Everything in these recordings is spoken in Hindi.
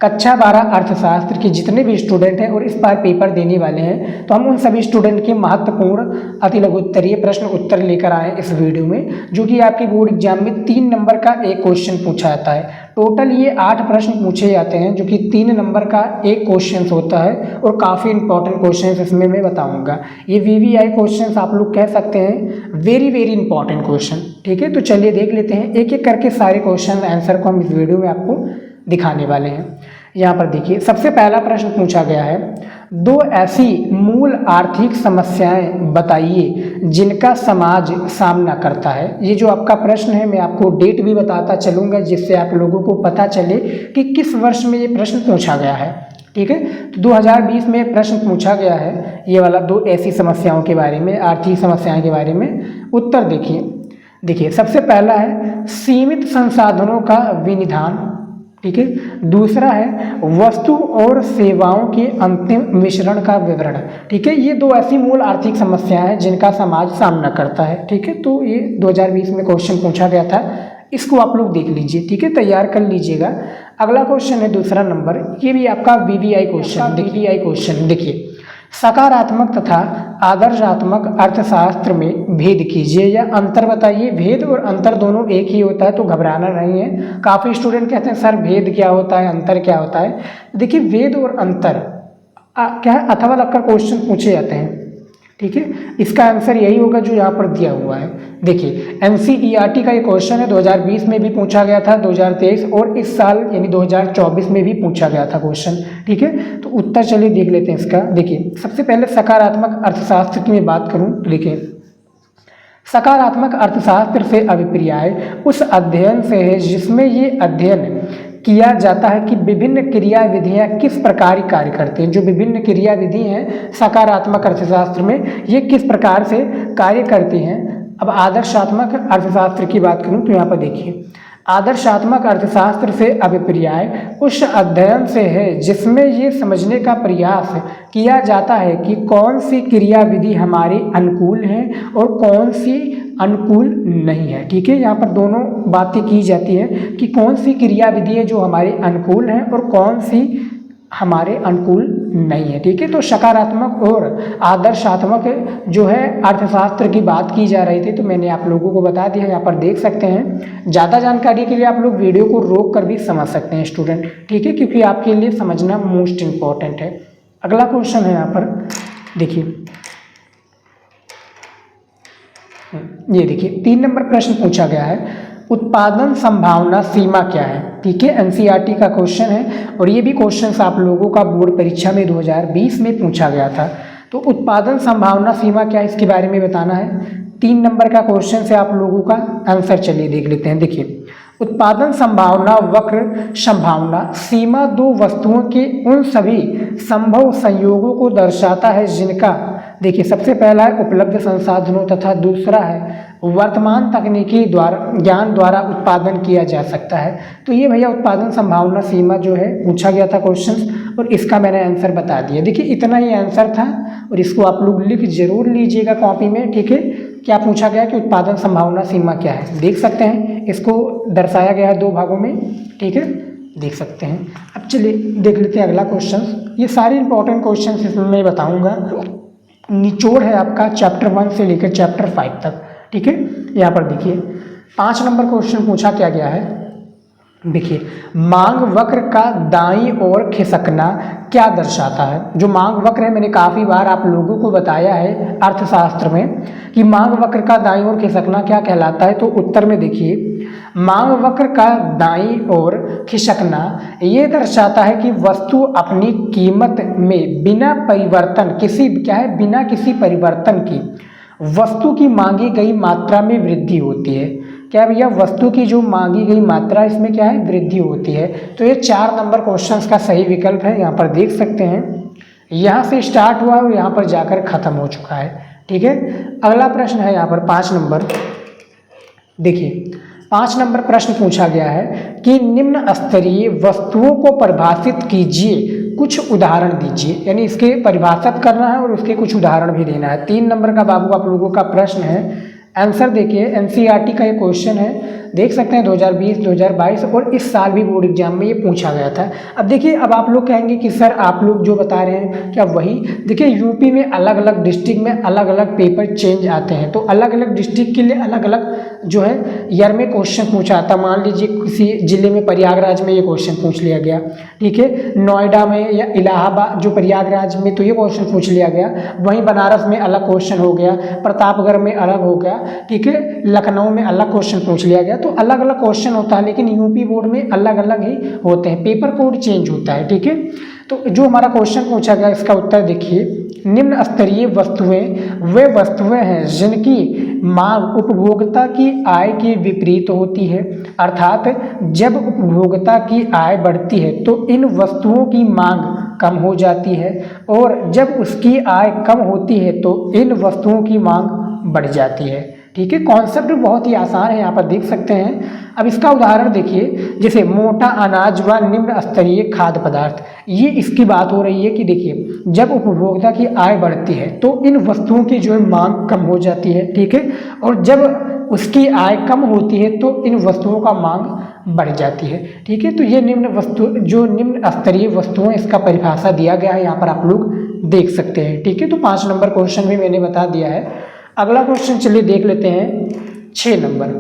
कक्षा 12 अर्थशास्त्र के जितने भी स्टूडेंट हैं और इस बार पेपर देने वाले हैं, तो हम उन सभी स्टूडेंट के महत्वपूर्ण अति लघु उत्तरीय प्रश्न उत्तर लेकर आए इस वीडियो में, जो कि आपके बोर्ड एग्जाम में 3 नंबर का एक क्वेश्चन पूछा जाता है। टोटल ये 8 प्रश्न पूछे जाते हैं, जो कि 3 नंबर का एक क्वेश्चन होता है और काफ़ी इंपॉर्टेंट क्वेश्चन इसमें मैं बताऊंगा। ये VVI क्वेश्चन आप लोग कह सकते हैं वेरी इंपॉर्टेंट क्वेश्चन। ठीक है, तो चलिए देख लेते हैं एक एक करके सारे क्वेश्चन आंसर को हम इस वीडियो में आपको दिखाने वाले हैं। यहाँ पर देखिए, सबसे पहला प्रश्न पूछा गया है, 2 ऐसी मूल आर्थिक समस्याएं बताइए जिनका समाज सामना करता है। ये जो आपका प्रश्न है, मैं आपको डेट भी बताता चलूँगा जिससे आप लोगों को पता चले कि किस वर्ष में ये प्रश्न पूछा गया है। ठीक है, तो 2020 में प्रश्न पूछा गया है ये वाला 2 ऐसी समस्याओं के बारे में, आर्थिक समस्याओं के बारे में। उत्तर देखिए सबसे पहला है सीमित संसाधनों का विनिधान। ठीक है, दूसरा है वस्तु और सेवाओं के अंतिम मिश्रण का विवरण। ठीक है, ये 2 ऐसी मूल आर्थिक समस्याएं हैं जिनका समाज सामना करता है। ठीक है, तो ये 2020 में क्वेश्चन पूछा गया था, इसको आप लोग देख लीजिए। ठीक है, तैयार कर लीजिएगा। अगला क्वेश्चन है दूसरा नंबर, ये भी आपका VVI क्वेश्चन। देखिए, सकारात्मक तथा आदर्शात्मक अर्थशास्त्र में भेद कीजिए या अंतर बताइए। भेद और अंतर दोनों एक ही होता है, तो घबराना नहीं है। काफ़ी स्टूडेंट कहते हैं सर भेद क्या होता है, अंतर क्या होता है। देखिए, भेद और अंतर क्या है, अथवा लगकर क्वेश्चन पूछे जाते हैं। ठीक है, इसका आंसर यही होगा जो यहाँ पर दिया हुआ है। देखिए, NCERT का ये क्वेश्चन है, 2020 में भी पूछा गया था, 2023 और इस साल यानी 2024 में भी पूछा गया था क्वेश्चन। ठीक है, तो उत्तर चलिए देख लेते हैं इसका। देखिए, सबसे पहले सकारात्मक अर्थशास्त्र की मैं बात करूँ, देखिए सकारात्मक अर्थशास्त्र से अभिप्राय उस अध्ययन से है जिसमें ये अध्ययन किया जाता है कि विभिन्न क्रियाविधियाँ किस प्रकार कार्य करती हैं। जो विभिन्न क्रियाविधि हैं सकारात्मक अर्थशास्त्र में, ये किस प्रकार से कार्य करती हैं। अब आदर्शात्मक अर्थशास्त्र की बात करूं तो यहाँ पर देखिए, आदर्शात्मक अर्थशास्त्र से अभिप्राय उस अध्ययन से है जिसमें ये समझने का प्रयास किया जाता है कि कौन सी क्रियाविधि हमारे अनुकूल है और कौन सी अनुकूल नहीं है। ठीक है, यहाँ पर दोनों बातें की जाती है कि कौन सी क्रियाविधि है जो हमारे अनुकूल है और कौन सी हमारे अनुकूल नहीं है। ठीक है, तो सकारात्मक और आदर्शात्मक जो है अर्थशास्त्र की बात की जा रही थी, तो मैंने आप लोगों को बता दिया। यहाँ पर देख सकते हैं, ज़्यादा जानकारी के लिए आप लोग वीडियो को रोक कर भी समझ सकते हैं स्टूडेंट। ठीक है, क्योंकि आपके लिए समझना मोस्ट इम्पॉर्टेंट है। अगला क्वेश्चन है यहाँ पर देखिए, ये देखिए 3 नंबर प्रश्न पूछा गया है, उत्पादन संभावना सीमा क्या है। ठीक है, NCERT का क्वेश्चन है और ये भी क्वेश्चन आप लोगों का बोर्ड परीक्षा में 2020 में पूछा गया था। तो उत्पादन संभावना सीमा क्या है, इसके बारे में बताना है। 3 नंबर का क्वेश्चन से आप लोगों का आंसर चलिए देख लेते हैं। देखिए, उत्पादन संभावना वक्र संभावना सीमा 2 वस्तुओं के उन सभी संभव संयोगों को दर्शाता है जिनका, देखिए सबसे पहला है उपलब्ध संसाधनों तथा दूसरा है वर्तमान तकनीकी ज्ञान द्वारा उत्पादन किया जा सकता है। तो ये भैया उत्पादन संभावना सीमा जो है पूछा गया था क्वेश्चन, और इसका मैंने आंसर बता दिया। देखिए, इतना ही आंसर था और इसको आप लोग लिख जरूर लीजिएगा कॉपी में। ठीक है, क्या पूछा गया कि उत्पादन संभावना सीमा क्या है, देख सकते हैं इसको दर्शाया गया है 2 भागों में। ठीक है, देख सकते हैं। अब चलिए देख लेते हैं अगला क्वेश्चन। ये सारे इंपॉर्टेंट क्वेश्चन इसमें मैं बताऊंगा। निचोड़ है आपका चैप्टर 1 से लेकर चैप्टर 5 तक। ठीक है, यहाँ पर देखिए 5 नंबर क्वेश्चन पूछा क्या गया है। देखिए, मांग वक्र का दाईं ओर खिसकना क्या दर्शाता है। जो मांग वक्र है, मैंने काफ़ी बार आप लोगों को बताया है अर्थशास्त्र में कि मांग वक्र का दाईं ओर खिसकना क्या कहलाता है। तो उत्तर में देखिए, मांग वक्र का दाईं ओर खिसकना ये दर्शाता है कि वस्तु अपनी कीमत में बिना किसी परिवर्तन की वस्तु की मांगी गई मात्रा में वृद्धि होती है। क्या भैया, वस्तु की जो मांगी गई मात्रा इसमें क्या है, वृद्धि होती है। तो ये 4 नंबर क्वेश्चन का सही विकल्प है। यहाँ पर देख सकते हैं, यहाँ से स्टार्ट हुआ और यहाँ पर जाकर खत्म हो चुका है। ठीक है, अगला प्रश्न है यहाँ पर 5 नंबर। देखिए, 5 नंबर प्रश्न पूछा गया है कि निम्न स्तरीय वस्तुओं को परिभाषित कीजिए, कुछ उदाहरण दीजिए। यानी इसके परिभाषित करना है और उसके कुछ उदाहरण भी देना है। 3 नंबर का बाबू आप लोगों का प्रश्न है। आंसर देखिए, NCERT का ये क्वेश्चन है देख सकते हैं 2020, 2022 और इस साल भी बोर्ड एग्जाम में ये पूछा गया था। अब देखिए, अब आप लोग कहेंगे कि सर आप लोग जो बता रहे हैं क्या वही, देखिए यूपी में अलग अलग डिस्ट्रिक्ट में अलग अलग पेपर चेंज आते हैं, तो अलग अलग डिस्ट्रिक्ट के लिए अलग अलग जो है ईयर में क्वेश्चन पूछा आता। मान लीजिए किसी जिले में प्रयागराज में ये क्वेश्चन पूछ लिया गया, ठीक है, नोएडा में या इलाहाबाद जो प्रयागराज में तो ये क्वेश्चन पूछ लिया गया, वहीं बनारस में अलग क्वेश्चन हो गया, प्रतापगढ़ में अलग हो गया, ठीक है, लखनऊ में अलग क्वेश्चन पूछ लिया गया। तो अलग अलग क्वेश्चन होता है, लेकिन यूपी बोर्ड में अलग अलग ही होते हैं, पेपर कोड चेंज होता है, ठीक है। तो जो हमारा क्वेश्चन पूछा गया इसका उत्तर देखिए, निम्न स्तरीय वस्तुएं वे वस्तुएं हैं जिनकी मांग उपभोक्ता की आय के विपरीत होती है, अर्थात जब उपभोक्ता की आय बढ़ती है तो इन वस्तुओं की मांग कम हो जाती है और जब उसकी आय कम होती है तो इन वस्तुओं की मांग बढ़ जाती है, ठीक है। कॉन्सेप्ट बहुत ही आसान है, यहाँ पर देख सकते हैं। अब इसका उदाहरण देखिए, जैसे मोटा अनाज व निम्न स्तरीय खाद्य पदार्थ, ये इसकी बात हो रही है कि देखिए जब उपभोक्ता की आय बढ़ती है तो इन वस्तुओं की जो है मांग कम हो जाती है, ठीक है, और जब उसकी आय कम होती है तो इन वस्तुओं का मांग बढ़ जाती है, ठीक है। तो ये निम्न स्तरीय वस्तुएं, इसका परिभाषा दिया गया है, यहाँ पर आप लोग देख सकते हैं, ठीक है। तो 5 नंबर क्वेश्चन भी मैंने बता दिया है। अगला क्वेश्चन चलिए देख लेते हैं 6 नंबर।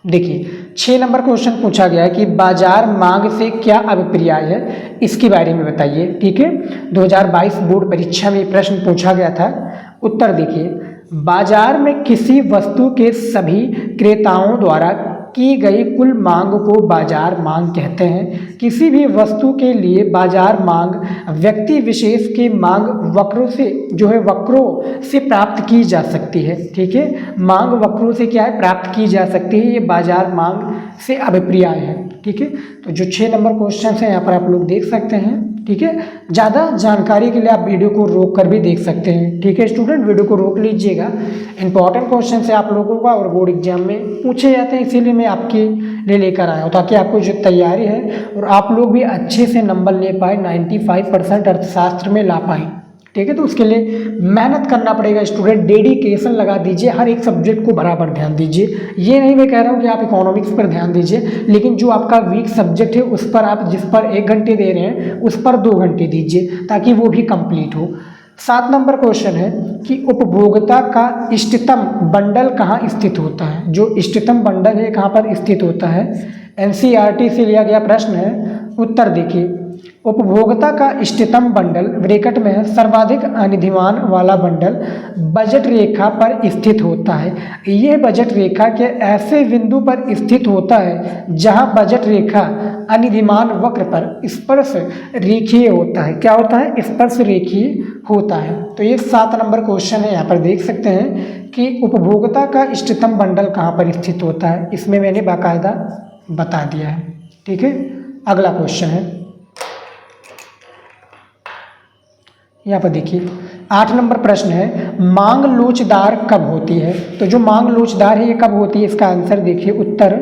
देखिए 6 नंबर क्वेश्चन पूछा गया है कि बाजार मांग से क्या अभिप्राय है, इसके बारे में बताइए, ठीक है। 2022 बोर्ड परीक्षा में प्रश्न पूछा गया था। उत्तर देखिए, बाजार में किसी वस्तु के सभी क्रेताओं द्वारा की गई कुल मांग को बाजार मांग कहते हैं। किसी भी वस्तु के लिए बाजार मांग व्यक्ति विशेष के मांग वक्रों से प्राप्त की जा सकती है, ठीक है। मांग वक्रों से क्या है, प्राप्त की जा सकती है, ये बाजार मांग से अभिप्राय है, ठीक है। तो जो 6 नंबर क्वेश्चन है यहाँ पर आप लोग देख सकते हैं, ठीक है। ज़्यादा जानकारी के लिए आप वीडियो को रोक कर भी देख सकते हैं, ठीक है स्टूडेंट, वीडियो को रोक लीजिएगा। इंपॉर्टेंट क्वेश्चन है आप लोगों का और बोर्ड एग्जाम में पूछे जाते हैं, इसीलिए मैं आपके लिए लेकर आया हूँ, ताकि आपको जो तैयारी है और आप लोग भी अच्छे से नंबर ले पाए, 95% अर्थशास्त्र में ला पाए, ठीक है। तो उसके लिए मेहनत करना पड़ेगा स्टूडेंट, डेडिकेशन लगा दीजिए, हर एक सब्जेक्ट को बराबर ध्यान दीजिए। ये नहीं मैं कह रहा हूँ कि आप इकोनॉमिक्स पर ध्यान दीजिए, लेकिन जो आपका वीक सब्जेक्ट है उस पर आप जिस पर 1 घंटे दे रहे हैं उस पर 2 घंटे दीजिए, ताकि वो भी कंप्लीट हो। 7 नंबर क्वेश्चन है कि उपभोक्ता का इष्टतम बंडल कहाँ स्थित होता है। जो इष्टतम बंडल है कहाँ पर स्थित होता है, NCERT से लिया गया प्रश्न है। उत्तर देखिए, उपभोक्ता का इष्टतम बंडल ब्रैकेट में है सर्वाधिक अनिधिमान वाला बंडल बजट रेखा पर स्थित होता है। यह बजट रेखा के ऐसे बिंदु पर स्थित होता है जहां बजट रेखा अनिधिमान वक्र पर स्पर्श रेखीय होता है। क्या होता है, स्पर्श रेखीय होता है। तो ये 7 नंबर क्वेश्चन है, यहाँ पर देख सकते हैं कि उपभोक्ता का इष्टतम बंडल कहाँ पर स्थित होता है, इसमें मैंने बाकायदा बता दिया है, ठीक है। अगला क्वेश्चन है, यहाँ पर देखिए 8 नंबर प्रश्न है, मांग लोचदार कब होती है। तो जो मांग लोचदार है ये कब होती है, इसका आंसर देखिए। उत्तर,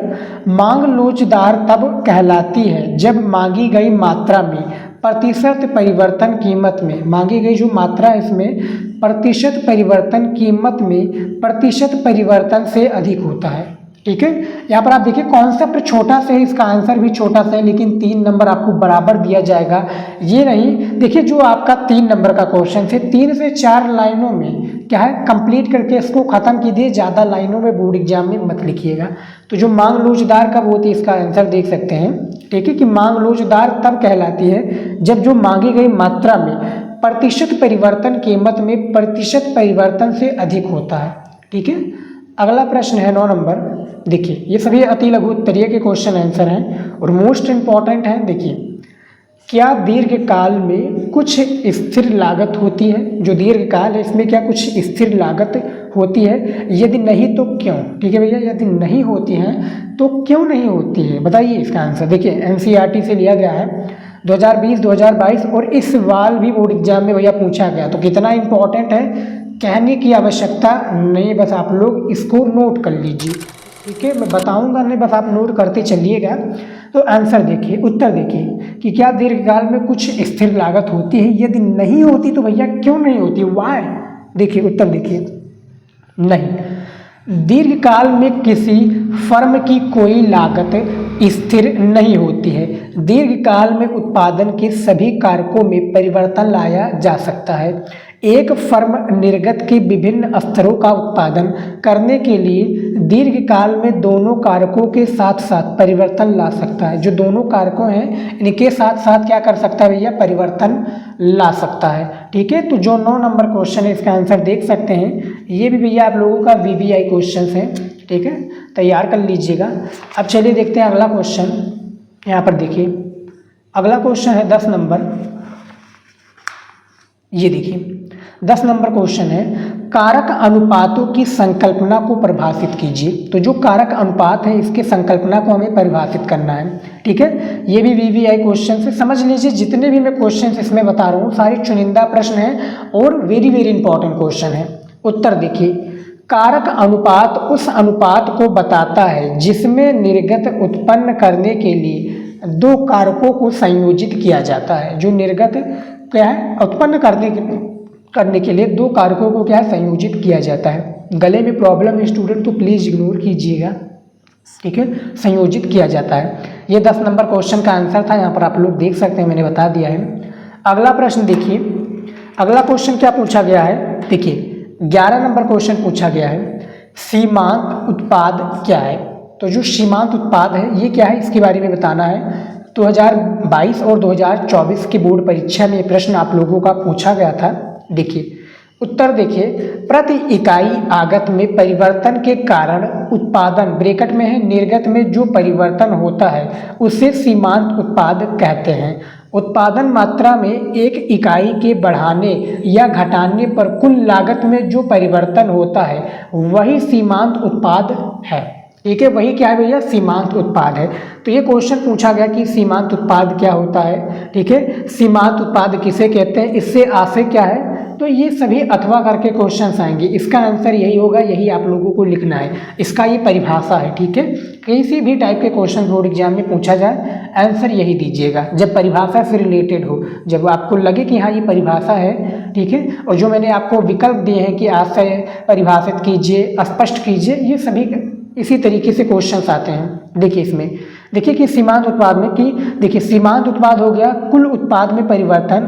मांग लोचदार तब कहलाती है जब मांगी गई मात्रा में प्रतिशत परिवर्तन कीमत में, मांगी गई जो मात्रा है इसमें प्रतिशत परिवर्तन कीमत में प्रतिशत परिवर्तन से अधिक होता है, ठीक है। यहाँ पर आप देखिए कॉन्सेप्ट छोटा सा है, इसका आंसर भी छोटा सा है, लेकिन 3 नंबर आपको बराबर दिया जाएगा। ये नहीं, देखिए जो आपका 3 नंबर का क्वेश्चन है 3 से 4 लाइनों में क्या है कंप्लीट करके इसको खत्म कीजिए, ज़्यादा लाइनों में बोर्ड एग्जाम में मत लिखिएगा। तो जो मांग लोचदार कब होती है इसका आंसर देख सकते हैं, ठीक है, कि मांग लोचदार तब कहलाती है जब जो मांगी गई मात्रा में प्रतिशत परिवर्तन कीमत में प्रतिशत परिवर्तन से अधिक होता है, ठीक है। अगला प्रश्न है 9 नंबर। देखिए ये सभी अति लघु उत्तरीय के क्वेश्चन आंसर हैं और मोस्ट इंपॉर्टेंट हैं। देखिए, क्या दीर्घकाल में कुछ स्थिर लागत होती है। जो दीर्घकाल है इसमें क्या कुछ स्थिर लागत होती है, यदि नहीं तो क्यों, ठीक है भैया, यदि नहीं होती हैं तो क्यों नहीं होती है, बताइए इसका आंसर। देखिए NCERT से लिया गया है 2020, 2022 और इस साल भी बोर्ड एग्जाम में भैया पूछा गया। तो कितना इंपॉर्टेंट है कहने की आवश्यकता नहीं, बस आप लोग इसको नोट कर लीजिए, ठीक है। मैं बताऊंगा नहीं, बस आप नोट करते चलिएगा। तो आंसर देखिए, उत्तर देखिए कि क्या दीर्घकाल में कुछ स्थिर लागत होती है, यदि नहीं होती तो भैया क्यों नहीं होती, वाई। देखिए उत्तर देखिए, नहीं। दीर्घकाल में किसी फर्म की कोई लागत स्थिर नहीं होती है। दीर्घकाल में उत्पादन के सभी कारकों में परिवर्तन लाया जा सकता है। एक फर्म निर्गत के विभिन्न स्तरों का उत्पादन करने के लिए दीर्घकाल में दोनों कारकों के साथ साथ परिवर्तन ला सकता है। जो दोनों कारकों हैं इनके साथ साथ क्या कर सकता है भैया, परिवर्तन ला सकता है। ठीक है, तो जो 9 नंबर क्वेश्चन है इसका आंसर देख सकते हैं। ये भी भैया आप लोगों का VVI क्वेश्चन है। ठीक है, तैयार कर लीजिएगा। अब चलिए देखते हैं अगला क्वेश्चन। यहाँ पर देखिए अगला क्वेश्चन है 10 नंबर। ये देखिए 10 नंबर क्वेश्चन है, कारक अनुपातों की संकल्पना को परिभाषित कीजिए। तो जो कारक अनुपात है इसके संकल्पना को हमें परिभाषित करना है। ठीक है, ये भी VVI क्वेश्चन से समझ लीजिए। जितने भी मैं क्वेश्चन इसमें बता रहा हूँ सारे चुनिंदा प्रश्न हैं और वेरी वेरी इंपॉर्टेंट क्वेश्चन है। उत्तर देखिए, कारक अनुपात उस अनुपात को बताता है जिसमें निर्गत उत्पन्न करने के लिए 2 कारकों को संयोजित किया जाता है। जो निर्गत क्या है, उत्पन्न करने के लिए 2 कारकों को क्या है, संयोजित किया जाता है। गले में प्रॉब्लम है स्टूडेंट तो प्लीज़ इग्नोर कीजिएगा। ठीक है, संयोजित किया जाता है। ये 10 नंबर क्वेश्चन का आंसर था। यहाँ पर आप लोग देख सकते हैं, मैंने बता दिया है। अगला प्रश्न देखिए, अगला क्वेश्चन क्या पूछा गया है। देखिए 11 नंबर क्वेश्चन पूछा गया है, सीमांत उत्पाद क्या है। तो जो सीमांत उत्पाद है ये क्या है, इसके बारे में बताना है। 2022 और 2024 की बोर्ड परीक्षा में प्रश्न आप लोगों का पूछा गया था। देखिए उत्तर देखिए, प्रति इकाई आगत में परिवर्तन के कारण उत्पादन ब्रैकेट में है निर्गत में जो परिवर्तन होता है उसे सीमांत उत्पाद कहते हैं। उत्पादन मात्रा में एक इकाई के बढ़ाने या घटाने पर कुल लागत में जो परिवर्तन होता है वही सीमांत उत्पाद है। ठीक है, वही क्या है भैया, सीमांत उत्पाद है। तो ये क्वेश्चन पूछा गया कि सीमांत उत्पाद क्या होता है। ठीक है, सीमांत उत्पाद किसे कहते हैं, इससे आशय क्या है। तो ये सभी अथवा करके क्वेश्चंस आएंगे। इसका आंसर यही होगा, यही आप लोगों को लिखना है। इसका ये परिभाषा है। ठीक है, किसी भी टाइप के क्वेश्चन बोर्ड एग्जाम में पूछा जाए आंसर यही दीजिएगा जब परिभाषा से रिलेटेड हो, जब आपको लगे कि हाँ ये परिभाषा है। ठीक है, और जो मैंने आपको विकल्प दिए हैं कि आशय परिभाषित कीजिए, स्पष्ट कीजिए, ये सभी इसी तरीके से क्वेश्चंस आते हैं। देखिए इसमें देखिए कि सीमांत उत्पाद में कि देखिए सीमांत उत्पाद हो गया कुल उत्पाद में परिवर्तन,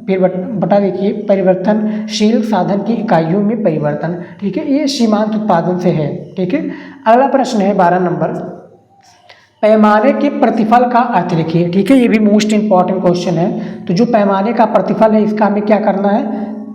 फिर बटा देखिए परिवर्तनशील साधन की इकाइयों में परिवर्तन। ठीक है, ये सीमांत उत्पादन से है। ठीक है, अगला प्रश्न है 12 नंबर, पैमाने के प्रतिफल का अर्थ लिखिए। ठीक है, ये भी मोस्ट इंपॉर्टेंट क्वेश्चन है। तो जो पैमाने का प्रतिफल है इसका हमें क्या करना है,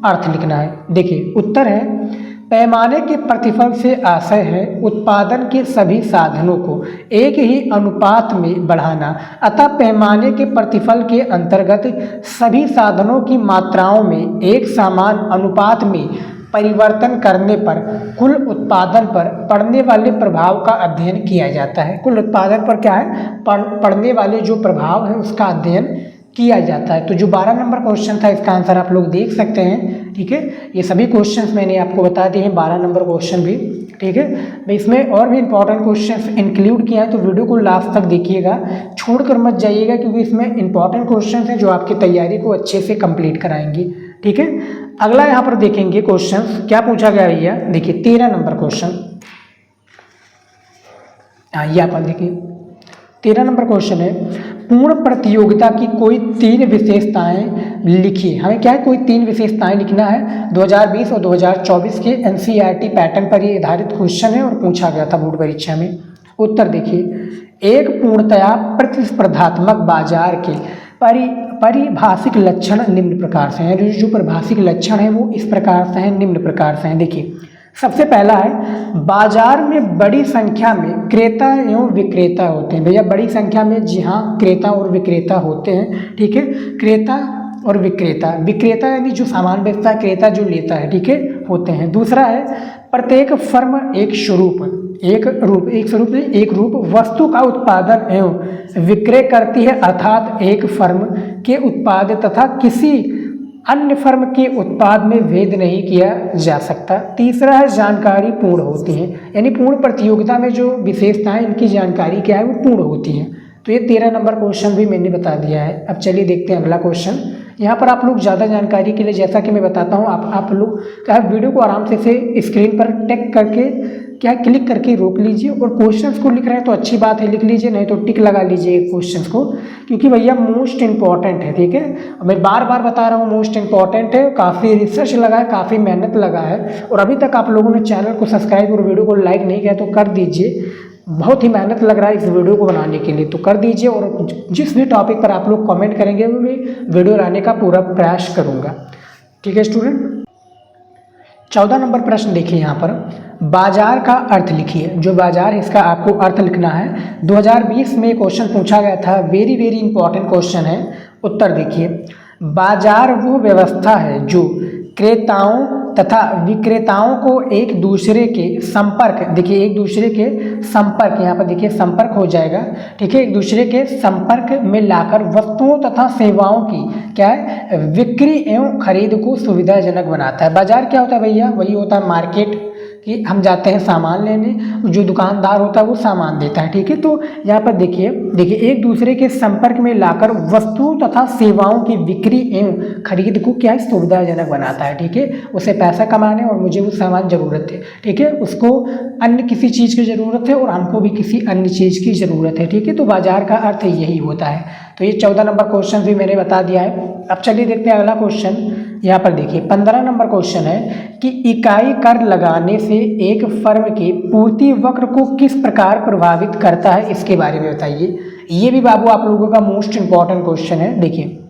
अर्थ लिखना है। देखिए उत्तर है, पैमाने के प्रतिफल से आशय है उत्पादन के सभी साधनों को एक ही अनुपात में बढ़ाना। अतः पैमाने के प्रतिफल के अंतर्गत सभी साधनों की मात्राओं में एक समान अनुपात में परिवर्तन करने पर कुल उत्पादन पर पड़ने वाले प्रभाव का अध्ययन किया जाता है। कुल उत्पादन पर क्या है, पड़ने वाले जो प्रभाव है उसका अध्ययन किया जाता है। तो जो 12 नंबर क्वेश्चन था इसका आंसर आप लोग देख सकते हैं। ठीक है, ये सभी क्वेश्चंस मैंने आपको बता दिए हैं, 12 नंबर क्वेश्चन भी। ठीक है, मैं इसमें और भी इंपॉर्टेंट क्वेश्चंस इंक्लूड किया है, तो वीडियो को लास्ट तक देखिएगा, छोड़कर मत जाइएगा, क्योंकि इसमें इंपॉर्टेंट क्वेश्चंस हैं जो आपकी तैयारी को अच्छे से कंप्लीट कराएंगे। ठीक है, अगला यहाँ पर देखेंगे क्वेश्चन क्या पूछा गया भैया। देखिए 13 नंबर क्वेश्चन, यहाँ पर देखिए 13 नंबर क्वेश्चन है, पूर्ण प्रतियोगिता की कोई 3 विशेषताएं लिखिए। हमें क्या है, कोई 3 विशेषताएं लिखना है। 2020 और 2024 के NCERT पैटर्न पर ये आधारित क्वेश्चन है और पूछा गया था बोर्ड परीक्षा में। उत्तर देखिए, एक पूर्णतया प्रतिस्पर्धात्मक बाजार के परिभाषिक लक्षण निम्न प्रकार से हैं। जो परिभाषिक लक्षण है वो इस प्रकार से हैं, निम्न प्रकार से हैं। देखिए सबसे पहला है, बाजार में बड़ी संख्या में क्रेता एवं विक्रेता होते हैं। भैया बड़ी संख्या में, जी हाँ, क्रेता और विक्रेता होते हैं। ठीक है, क्रेता और विक्रेता, विक्रेता यानी जो सामान बेचता है, क्रेता जो लेता है। ठीक है, होते हैं। दूसरा है, प्रत्येक फर्म एक रूप वस्तु का उत्पादन एवं विक्रय करती है, अर्थात एक फर्म के उत्पाद तथा किसी अन्य फर्म के उत्पाद में भेद नहीं किया जा सकता। तीसरा है, जानकारी पूर्ण होती है, यानी पूर्ण प्रतियोगिता में जो विशेषताएं इनकी जानकारी क्या है वो पूर्ण होती है। तो ये 13 नंबर क्वेश्चन भी मैंने बता दिया है। अब चलिए देखते हैं अगला क्वेश्चन। यहाँ पर आप लोग ज़्यादा जानकारी के लिए, जैसा कि मैं बताता हूँ, आप लोग क्या है, वीडियो को आराम से स्क्रीन पर टिक करके क्या है, क्लिक करके रोक लीजिए, और क्वेश्चंस को लिख रहे हैं तो अच्छी बात है, लिख लीजिए, नहीं तो टिक लगा लीजिए क्वेश्चंस को, क्योंकि भैया मोस्ट इंपॉर्टेंट है। ठीक है, मैं बार बार बता रहा हूँ, मोस्ट इंपॉर्टेंट है, काफ़ी रिसर्च लगा है, काफ़ी मेहनत लगा है, और अभी तक आप लोगों ने चैनल को सब्सक्राइब और वीडियो को लाइक नहीं किया तो कर दीजिए। बहुत ही मेहनत लग रहा है इस वीडियो को बनाने के लिए, तो कर दीजिए, और जिस भी टॉपिक पर आप लोग कमेंट करेंगे वो मैं वीडियो लाने का पूरा प्रयास करूँगा। ठीक है स्टूडेंट, 14 नंबर प्रश्न देखिए, यहाँ पर बाजार का अर्थ लिखिए। जो बाजार है इसका आपको अर्थ लिखना है। 2020 में क्वेश्चन पूछा गया था, वेरी वेरी इंपॉर्टेंट क्वेश्चन है। उत्तर देखिए, बाजार वो व्यवस्था है जो क्रेताओं तथा विक्रेताओं को एक दूसरे के संपर्क, देखिए एक दूसरे के संपर्क, यहाँ पर देखिए संपर्क हो जाएगा, ठीक है, एक दूसरे के संपर्क में लाकर वस्तुओं तथा सेवाओं की क्या है, बिक्री एवं खरीद को सुविधाजनक बनाता है। बाजार क्या होता है भैया, वही होता है मार्केट, कि हम जाते हैं सामान लेने, जो दुकानदार होता है वो सामान देता है। ठीक है, तो यहाँ पर देखिए एक दूसरे के संपर्क में लाकर वस्तुओं तथा सेवाओं की बिक्री एवं खरीद को क्या है, सुविधाजनक बनाता है। ठीक है, उसे पैसा कमाने और मुझे वो सामान ज़रूरत है, ठीक है, उसको अन्य किसी चीज़ की ज़रूरत है और हमको भी किसी अन्य चीज़ की ज़रूरत है। ठीक है, तो बाजार का अर्थ यही होता है। तो ये 14 नंबर क्वेश्चन भी मैंने बता दिया है। अब चलिए देखते हैं अगला क्वेश्चन। यहाँ पर देखिए 15 नंबर क्वेश्चन है कि इकाई कर लगाने से एक फर्म के पूर्ति वक्र को किस प्रकार प्रभावित करता है, इसके बारे में बताइए। ये भी बाबू आप लोगों का मोस्ट इंपॉर्टेंट क्वेश्चन है। देखिए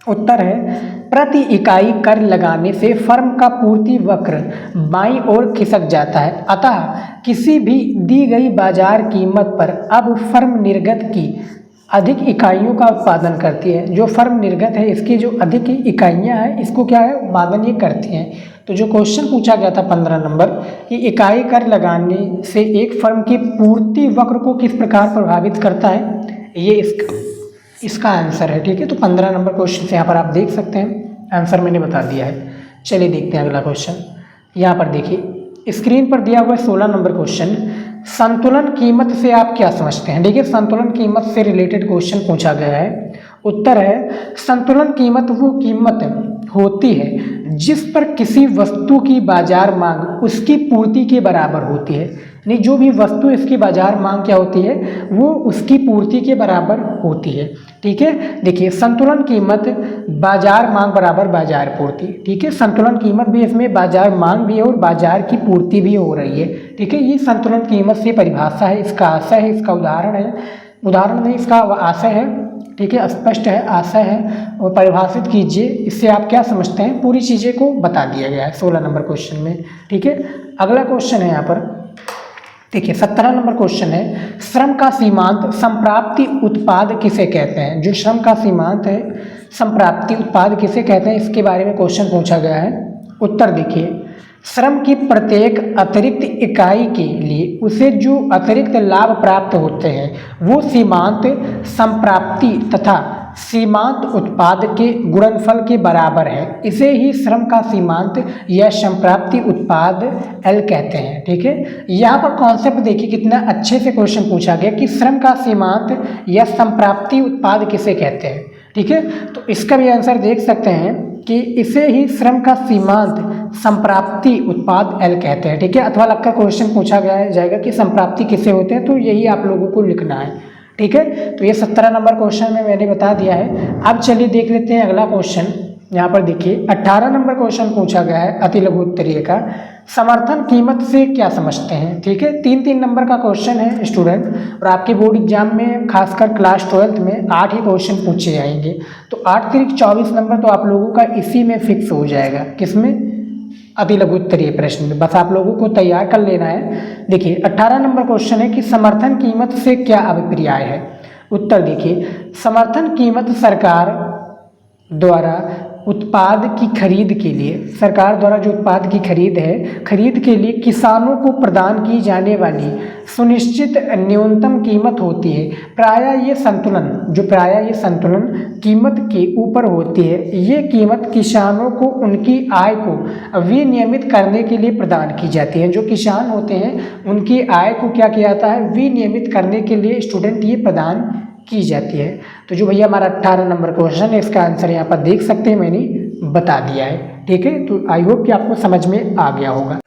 उत्तर है, प्रति इकाई कर लगाने से फर्म का पूर्ति वक्र बाईं ओर खिसक जाता है, अतः किसी भी दी गई बाजार कीमत पर अब फर्म निर्गत की अधिक इकाइयों का उत्पादन करती है। जो फर्म निर्गत है इसकी जो अधिक इकाइयां हैं इसको क्या है, उत्पादन ये करती हैं। तो जो क्वेश्चन पूछा गया था 15 नंबर कि इकाई कर लगाने से एक फर्म की पूर्ति वक्र को किस प्रकार प्रभावित करता है, ये इसका आंसर है। ठीक है, तो 15 नंबर क्वेश्चन से यहाँ पर आप देख सकते हैं, आंसर मैंने बता दिया है। चलिए देखते हैं अगला क्वेश्चन। यहाँ पर देखिए स्क्रीन पर दिया हुआ है 16 नंबर क्वेश्चन, संतुलन कीमत से आप क्या समझते हैं। देखिए संतुलन कीमत से रिलेटेड क्वेश्चन पूछा गया है। उत्तर है, संतुलन कीमत वो कीमत होती है जिस पर किसी वस्तु की बाजार मांग उसकी पूर्ति के बराबर होती है। यानी जो भी वस्तु इसकी बाजार मांग क्या होती है, वो उसकी पूर्ति के बराबर होती है। ठीक है, देखिए संतुलन कीमत बाजार मांग बराबर बाजार पूर्ति। ठीक है, संतुलन कीमत भी इसमें बाजार मांग भी है और बाजार की पूर्ति भी हो रही है। ठीक है, ये संतुलन कीमत से परिभाषा है, इसका आशय है, इसका उदाहरण नहीं, इसका आशय है। ठीक है, स्पष्ट है, आशय है, और परिभाषित कीजिए। इससे आप क्या समझते हैं, पूरी चीज़ें को बता दिया गया है 16 नंबर क्वेश्चन में। ठीक है, अगला क्वेश्चन है यहाँ पर देखिए 17 नंबर क्वेश्चन है, श्रम का सीमांत संप्राप्ति उत्पाद किसे कहते हैं। जो श्रम का सीमांत है संप्राप्ति उत्पाद किसे कहते हैं, इसके बारे में क्वेश्चन पूछा गया है। उत्तर देखिए, श्रम की प्रत्येक अतिरिक्त इकाई के लिए उसे जो अतिरिक्त लाभ प्राप्त होते हैं वो सीमांत संप्राप्ति तथा सीमांत उत्पाद के गुणनफल के बराबर है। इसे ही श्रम का सीमांत या संप्राप्ति उत्पाद एल कहते हैं। ठीक है, यहाँ पर कॉन्सेप्ट देखिए कितना अच्छे से क्वेश्चन पूछा गया कि श्रम का सीमांत या संप्राप्ति उत्पाद किसे कहते हैं। ठीक है, तो इसका भी आंसर देख सकते हैं कि इसे ही श्रम का सीमांत संप्राप्ति उत्पाद एल कहते हैं। ठीक है, अथवा लगकर क्वेश्चन पूछा गया जाएगा कि संप्राप्ति किसे होते हैं, तो यही आप लोगों को लिखना है। ठीक है, तो ये 17 नंबर क्वेश्चन में मैंने बता दिया है। अब चलिए देख लेते हैं अगला क्वेश्चन। यहाँ पर देखिए 18 नंबर क्वेश्चन पूछा गया है अति लघु उत्तरीय का, समर्थन कीमत से क्या समझते हैं। ठीक है, 3-3 नंबर का क्वेश्चन है स्टूडेंट, और आपके बोर्ड एग्जाम में खासकर क्लास 12th में 8 ही क्वेश्चन पूछे जाएंगे। तो 8 तिरिक 24 नंबर तो आप लोगों का इसी में फिक्स हो जाएगा। किसमें, अति लघु उत्तरीय प्रश्न में। बस आप लोगों को तैयार कर लेना है। देखिए 18 नंबर क्वेश्चन है कि समर्थन कीमत से क्या अभिप्राय है। उत्तर देखिए, समर्थन कीमत सरकार द्वारा उत्पाद की खरीद के लिए, सरकार द्वारा जो उत्पाद की खरीद है, खरीद के लिए किसानों को प्रदान की जाने वाली सुनिश्चित न्यूनतम कीमत होती है। प्रायः ये संतुलन कीमत के ऊपर होती है। ये कीमत किसानों को उनकी आय को विनियमित करने के लिए प्रदान की जाती है। जो किसान होते हैं उनकी आय को क्या किया जाता है, विनियमित करने के लिए स्टूडेंट ये प्रदान की जाती है। तो जो भैया हमारा 18 नंबर क्वेश्चन है, इसका आंसर यहाँ पर देख सकते हैं, मैंने बता दिया है। ठीक है, तो आई होप कि आपको समझ में आ गया होगा।